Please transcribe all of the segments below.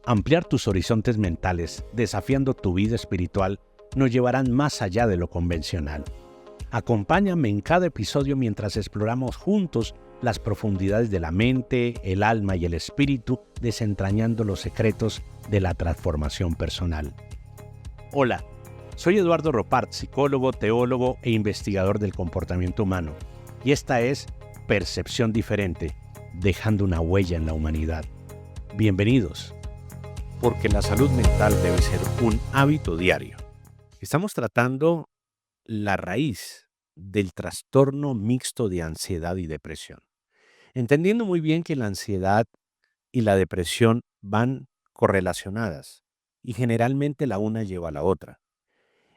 Ampliar tus horizontes mentales, desafiando tu vida espiritual, nos llevarán más allá de lo convencional. Acompáñame en cada episodio mientras exploramos juntos las profundidades de la mente, el alma y el espíritu, desentrañando los secretos de la transformación personal. Hola, soy Eduardo Ropart, psicólogo, teólogo e investigador del comportamiento humano, y esta es Percepción Diferente, dejando una huella en la humanidad. Bienvenidos. Porque la salud mental debe ser un hábito diario. Estamos tratando la raíz del trastorno mixto de ansiedad y depresión, entendiendo muy bien que la ansiedad y la depresión van correlacionadas y generalmente la una lleva a la otra.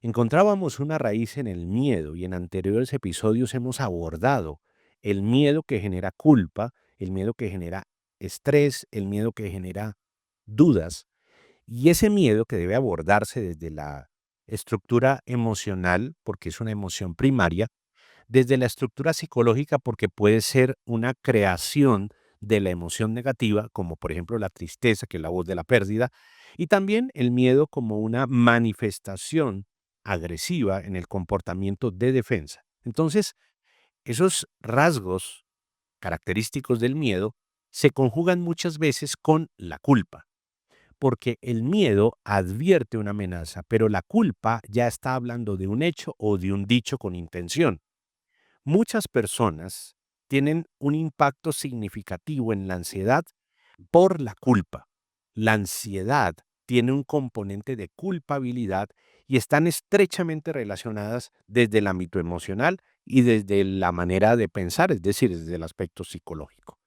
Encontrábamos una raíz en el miedo y en anteriores episodios hemos abordado el miedo que genera culpa, el miedo que genera estrés, el miedo que genera dudas. Y ese miedo que debe abordarse desde la estructura emocional, porque es una emoción primaria, desde la estructura psicológica, porque puede ser una creación de la emoción negativa, como por ejemplo la tristeza, que es la voz de la pérdida, y también el miedo como una manifestación agresiva en el comportamiento de defensa. Entonces, esos rasgos característicos del miedo se conjugan muchas veces con la culpa, porque el miedo advierte una amenaza, pero la culpa ya está hablando de un hecho o de un dicho con intención. Muchas personas tienen un impacto significativo en la ansiedad por la culpa. La ansiedad tiene un componente de culpabilidad y están estrechamente relacionadas desde el ámbito emocional y desde la manera de pensar, es decir, desde el aspecto psicológico.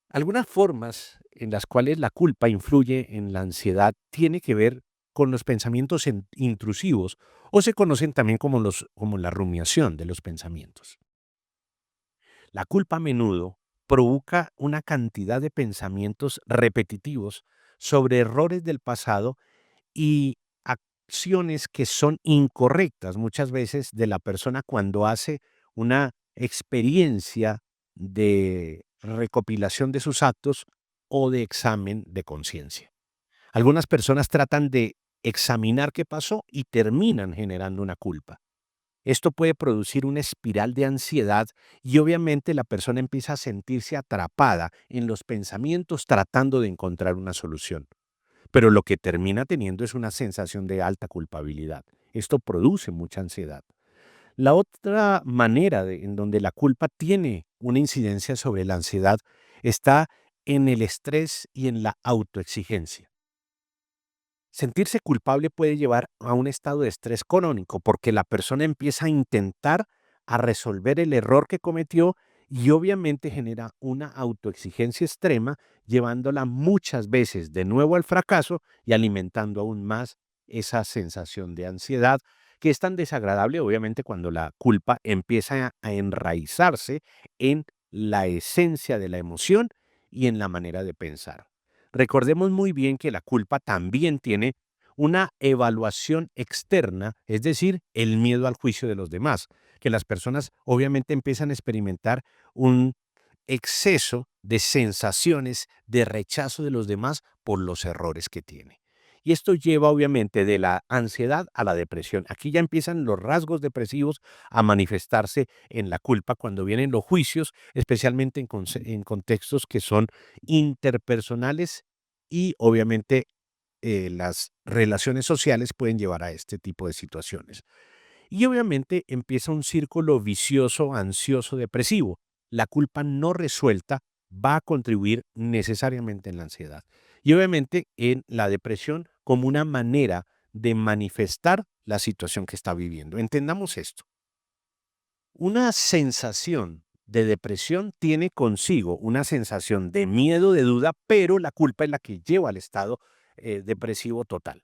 Algunas formas en las cuales la culpa influye en la ansiedad tiene que ver con los pensamientos intrusivos o se conocen también como la rumiación de los pensamientos. La culpa a menudo provoca una cantidad de pensamientos repetitivos sobre errores del pasado y acciones que son incorrectas muchas veces de la persona cuando hace una experiencia de recopilación de sus actos o de examen de conciencia. Algunas personas tratan de examinar qué pasó y terminan generando una culpa. Esto puede producir una espiral de ansiedad y obviamente la persona empieza a sentirse atrapada en los pensamientos tratando de encontrar una solución. Pero lo que termina teniendo es una sensación de alta culpabilidad. Esto produce mucha ansiedad. La otra manera en donde la culpa tiene una incidencia sobre la ansiedad está en el estrés y en la autoexigencia. Sentirse culpable puede llevar a un estado de estrés crónico porque la persona empieza a intentar a resolver el error que cometió y obviamente genera una autoexigencia extrema, llevándola muchas veces de nuevo al fracaso y alimentando aún más esa sensación de ansiedad que es tan desagradable obviamente cuando la culpa empieza a enraizarse en la esencia de la emoción y en la manera de pensar. Recordemos muy bien que la culpa también tiene una evaluación externa, es decir, el miedo al juicio de los demás, que las personas obviamente empiezan a experimentar un exceso de sensaciones de rechazo de los demás por los errores que tiene. Y esto lleva obviamente de la ansiedad a la depresión. Aquí ya empiezan los rasgos depresivos a manifestarse en la culpa cuando vienen los juicios, especialmente en contextos que son interpersonales y obviamente las relaciones sociales pueden llevar a este tipo de situaciones. Y obviamente empieza un círculo vicioso, ansioso, depresivo. La culpa no resuelta va a contribuir necesariamente en la ansiedad. Y obviamente en la depresión como una manera de manifestar la situación que está viviendo. Entendamos esto. Una sensación de depresión tiene consigo una sensación de miedo, de duda, pero la culpa es la que lleva al estado depresivo total.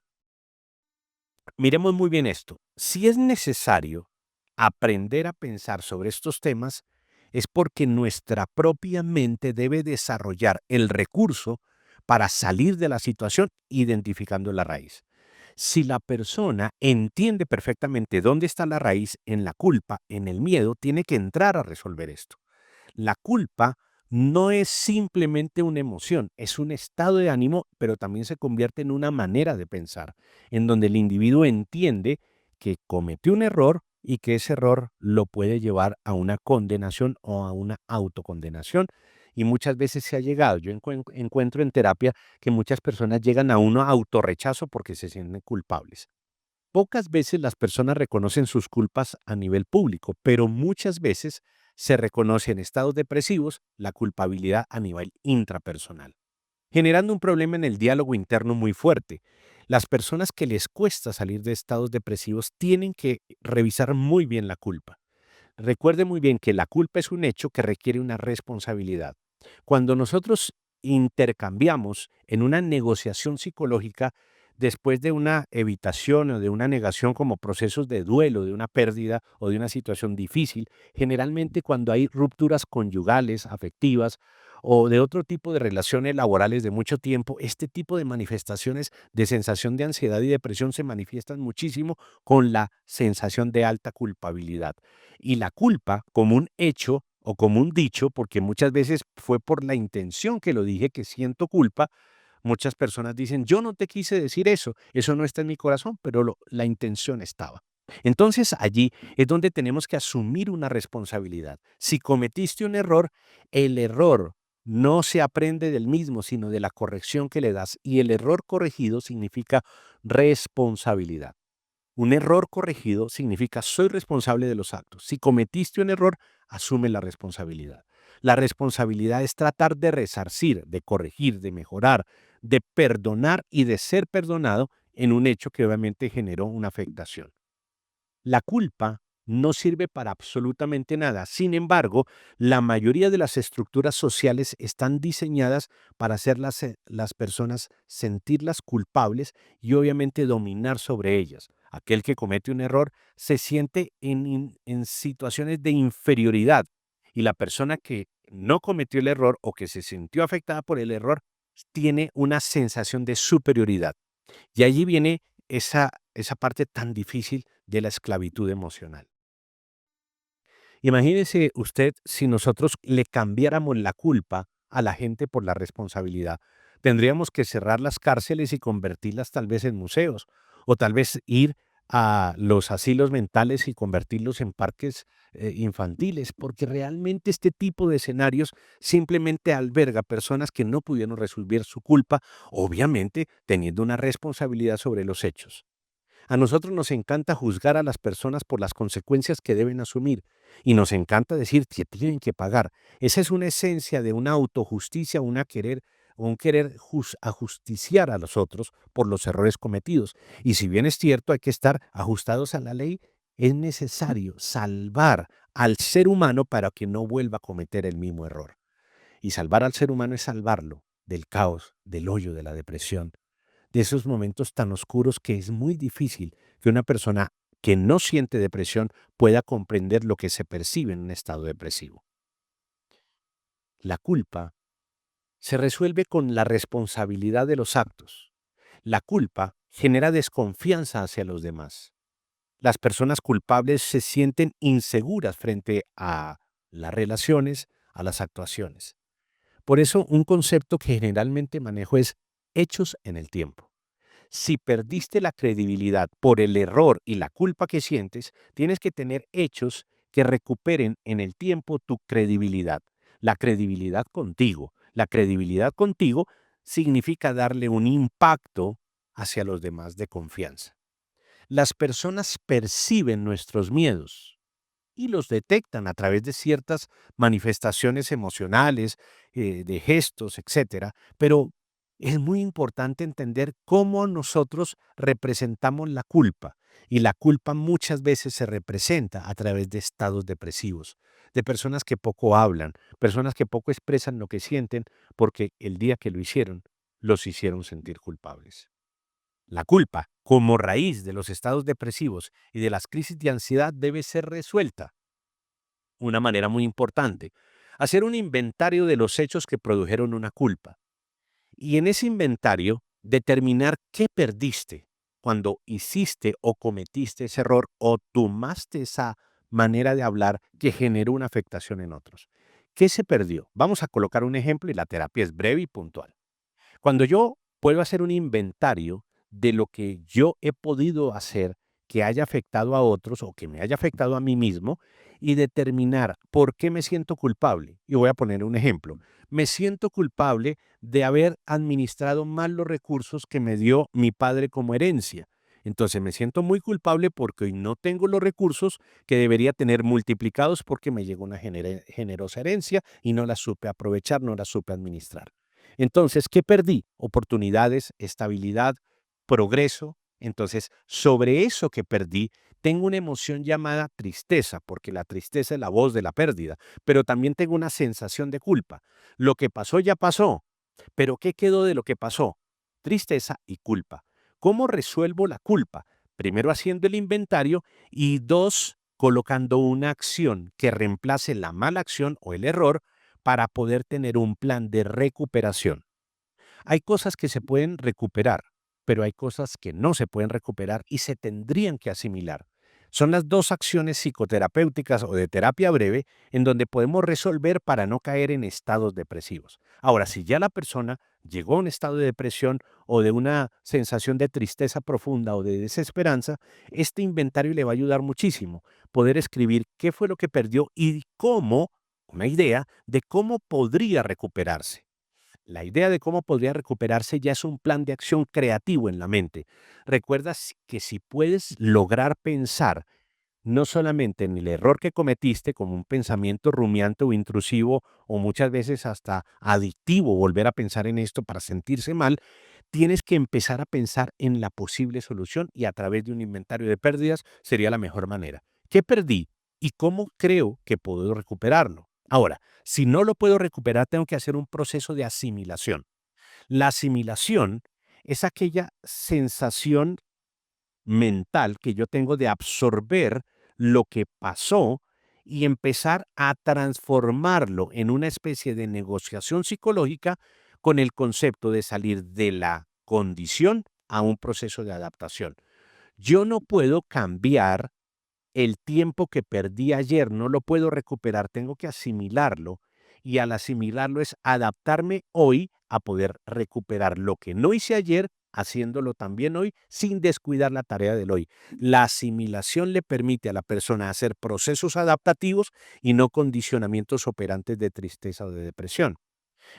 Miremos muy bien esto. Si es necesario aprender a pensar sobre estos temas, es porque nuestra propia mente debe desarrollar el recurso para salir de la situación identificando la raíz. Si la persona entiende perfectamente dónde está la raíz en la culpa, en el miedo, tiene que entrar a resolver esto. La culpa no es simplemente una emoción, es un estado de ánimo, pero también se convierte en una manera de pensar, en donde el individuo entiende que cometió un error y que ese error lo puede llevar a una condenación o a una autocondenación. Y muchas veces se ha llegado, yo encuentro en terapia que muchas personas llegan a un autorrechazo porque se sienten culpables. Pocas veces las personas reconocen sus culpas a nivel público, pero muchas veces se reconoce en estados depresivos la culpabilidad a nivel intrapersonal, generando un problema en el diálogo interno muy fuerte. Las personas que les cuesta salir de estados depresivos tienen que revisar muy bien la culpa. Recuerde muy bien que la culpa es un hecho que requiere una responsabilidad. Cuando nosotros intercambiamos en una negociación psicológica, después de una evitación o de una negación como procesos de duelo, de una pérdida o de una situación difícil, generalmente cuando hay rupturas conyugales, afectivas o de otro tipo de relaciones laborales de mucho tiempo, este tipo de manifestaciones de sensación de ansiedad y depresión se manifiestan muchísimo con la sensación de alta culpabilidad. Y la culpa como un hecho o como un dicho, porque muchas veces fue por la intención que lo dije, que siento culpa, muchas personas dicen, yo no te quise decir eso no está en mi corazón, pero la intención estaba. Entonces allí es donde tenemos que asumir una responsabilidad. Si cometiste un error, el error no se aprende del mismo, sino de la corrección que le das. Y el error corregido significa responsabilidad. Un error corregido significa soy responsable de los actos. Si cometiste un error, asume la responsabilidad. La responsabilidad es tratar de resarcir, de corregir, de mejorar, de perdonar y de ser perdonado en un hecho que obviamente generó una afectación. La culpa no sirve para absolutamente nada. Sin embargo, la mayoría de las estructuras sociales están diseñadas para hacer las personas sentirlas culpables y obviamente dominar sobre ellas. Aquel que comete un error se siente en situaciones de inferioridad y la persona que no cometió el error o que se sintió afectada por el error tiene una sensación de superioridad. Y allí viene esa parte tan difícil de la esclavitud emocional. Imagínese usted si nosotros le cambiáramos la culpa a la gente por la responsabilidad. Tendríamos que cerrar las cárceles y convertirlas tal vez en museos, o tal vez ir a los asilos mentales y convertirlos en parques infantiles, porque realmente este tipo de escenarios simplemente alberga personas que no pudieron resolver su culpa, obviamente teniendo una responsabilidad sobre los hechos. A nosotros nos encanta juzgar a las personas por las consecuencias que deben asumir y nos encanta decir que tienen que pagar. Esa es una esencia de una autojusticia, un querer ajusticiar a los otros por los errores cometidos. Y si bien es cierto, hay que estar ajustados a la ley, es necesario salvar al ser humano para que no vuelva a cometer el mismo error. Y salvar al ser humano es salvarlo del caos, del hoyo, de la depresión, de esos momentos tan oscuros que es muy difícil que una persona que no siente depresión pueda comprender lo que se percibe en un estado depresivo. La culpa se resuelve con la responsabilidad de los actos. La culpa genera desconfianza hacia los demás. Las personas culpables se sienten inseguras frente a las relaciones, a las actuaciones. Por eso, un concepto que generalmente manejo es hechos en el tiempo. Si perdiste la credibilidad por el error y la culpa que sientes, tienes que tener hechos que recuperen en el tiempo tu credibilidad. La credibilidad contigo. La credibilidad contigo significa darle un impacto hacia los demás de confianza. Las personas perciben nuestros miedos y los detectan a través de ciertas manifestaciones emocionales, de gestos, etcétera, pero es muy importante entender cómo nosotros representamos la culpa. Y la culpa muchas veces se representa a través de estados depresivos, de personas que poco hablan, personas que poco expresan lo que sienten porque el día que lo hicieron, los hicieron sentir culpables. La culpa, como raíz de los estados depresivos y de las crisis de ansiedad, debe ser resuelta. Una manera muy importante, hacer un inventario de los hechos que produjeron una culpa. Y en ese inventario, determinar qué perdiste cuando hiciste o cometiste ese error o tomaste esa manera de hablar que generó una afectación en otros. ¿Qué se perdió? Vamos a colocar un ejemplo y la terapia es breve y puntual. Cuando yo puedo hacer un inventario de lo que yo he podido hacer que haya afectado a otros o que me haya afectado a mí mismo y determinar por qué me siento culpable. Y voy a poner un ejemplo. Me siento culpable de haber administrado mal los recursos que me dio mi padre como herencia. Entonces me siento muy culpable porque hoy no tengo los recursos que debería tener multiplicados porque me llegó una generosa herencia y no la supe aprovechar, no la supe administrar. Entonces, ¿qué perdí? Oportunidades, estabilidad, progreso. Entonces, sobre eso que perdí, tengo una emoción llamada tristeza, porque la tristeza es la voz de la pérdida, pero también tengo una sensación de culpa. Lo que pasó ya pasó, pero ¿qué quedó de lo que pasó? Tristeza y culpa. ¿Cómo resuelvo la culpa? Primero haciendo el inventario y dos, colocando una acción que reemplace la mala acción o el error para poder tener un plan de recuperación. Hay cosas que se pueden recuperar, pero hay cosas que no se pueden recuperar y se tendrían que asimilar. Son las dos acciones psicoterapéuticas o de terapia breve en donde podemos resolver para no caer en estados depresivos. Ahora, si ya la persona llegó a un estado de depresión o de una sensación de tristeza profunda o de desesperanza, este inventario le va a ayudar muchísimo. Poder escribir qué fue lo que perdió y cómo, una idea de cómo podría recuperarse. La idea de cómo podría recuperarse ya es un plan de acción creativo en la mente. Recuerda que si puedes lograr pensar no solamente en el error que cometiste como un pensamiento rumiante o intrusivo o muchas veces hasta adictivo volver a pensar en esto para sentirse mal, tienes que empezar a pensar en la posible solución y a través de un inventario de pérdidas sería la mejor manera. ¿Qué perdí y cómo creo que puedo recuperarlo? Ahora, si no lo puedo recuperar, tengo que hacer un proceso de asimilación. La asimilación es aquella sensación mental que yo tengo de absorber lo que pasó y empezar a transformarlo en una especie de negociación psicológica con el concepto de salir de la condición a un proceso de adaptación. Yo no puedo cambiar el tiempo que perdí ayer, no lo puedo recuperar, tengo que asimilarlo y al asimilarlo es adaptarme hoy a poder recuperar lo que no hice ayer, haciéndolo también hoy sin descuidar la tarea del hoy. La asimilación le permite a la persona hacer procesos adaptativos y no condicionamientos operantes de tristeza o de depresión.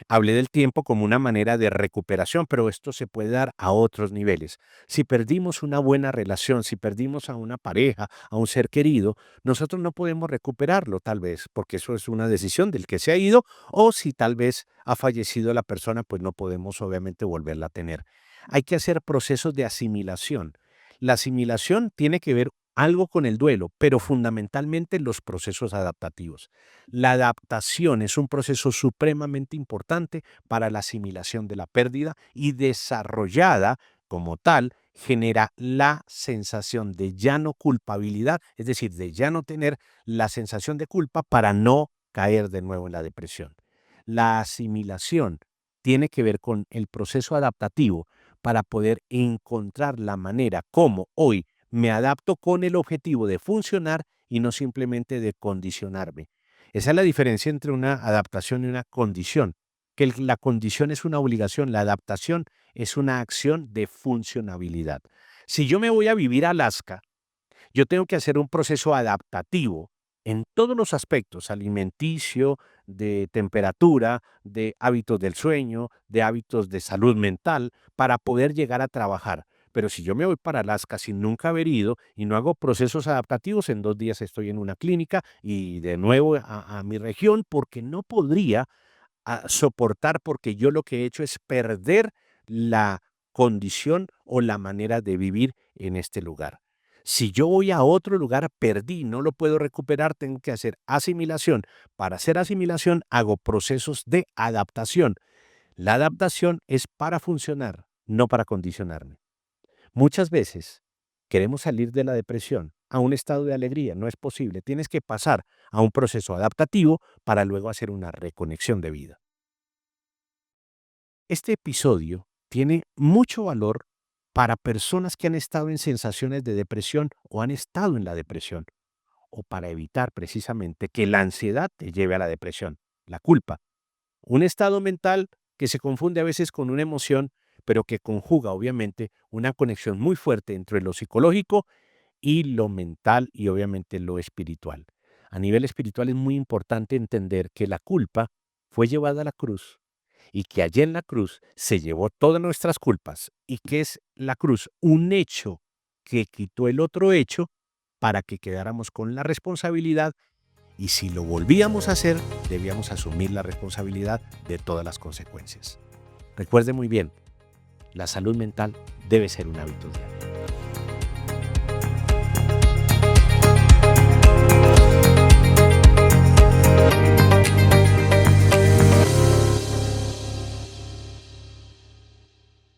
Hablé del tiempo como una manera de recuperación, pero esto se puede dar a otros niveles. Si perdimos una buena relación, si perdimos a una pareja, a un ser querido, nosotros no podemos recuperarlo tal vez, porque eso es una decisión del que se ha ido, o si tal vez ha fallecido la persona, pues no podemos obviamente volverla a tener. Hay que hacer procesos de asimilación. La asimilación tiene que ver algo con el duelo, pero fundamentalmente los procesos adaptativos. La adaptación es un proceso supremamente importante para la asimilación de la pérdida y desarrollada como tal genera la sensación de ya no culpabilidad, es decir, de ya no tener la sensación de culpa para no caer de nuevo en la depresión. La asimilación tiene que ver con el proceso adaptativo para poder encontrar la manera como hoy me adapto con el objetivo de funcionar y no simplemente de condicionarme. Esa es la diferencia entre una adaptación y una condición, que la condición es una obligación, la adaptación es una acción de funcionabilidad. Si yo me voy a vivir a Alaska, yo tengo que hacer un proceso adaptativo en todos los aspectos, alimenticio, de temperatura, de hábitos del sueño, de hábitos de salud mental, para poder llegar a trabajar. Pero si yo me voy para Alaska sin nunca haber ido y no hago procesos adaptativos, en 2 días estoy en una clínica y de nuevo a mi región porque no podría soportar porque yo lo que he hecho es perder la condición o la manera de vivir en este lugar. Si yo voy a otro lugar, perdí, no lo puedo recuperar, tengo que hacer asimilación. Para hacer asimilación hago procesos de adaptación. La adaptación es para funcionar, no para condicionarme. Muchas veces queremos salir de la depresión a un estado de alegría, no es posible. Tienes que pasar a un proceso adaptativo para luego hacer una reconexión de vida. Este episodio tiene mucho valor para personas que han estado en sensaciones de depresión o han estado en la depresión, o para evitar precisamente que la ansiedad te lleve a la depresión. la culpa. Un estado mental que se confunde a veces con una emoción, pero que conjuga obviamente una conexión muy fuerte entre lo psicológico y lo mental y obviamente lo espiritual. A nivel espiritual es muy importante entender que la culpa fue llevada a la cruz y que allí en la cruz se llevó todas nuestras culpas y que es la cruz un hecho que quitó el otro hecho para que quedáramos con la responsabilidad y si lo volvíamos a hacer, debíamos asumir la responsabilidad de todas las consecuencias. Recuerde muy bien, la salud mental debe ser un hábito diario.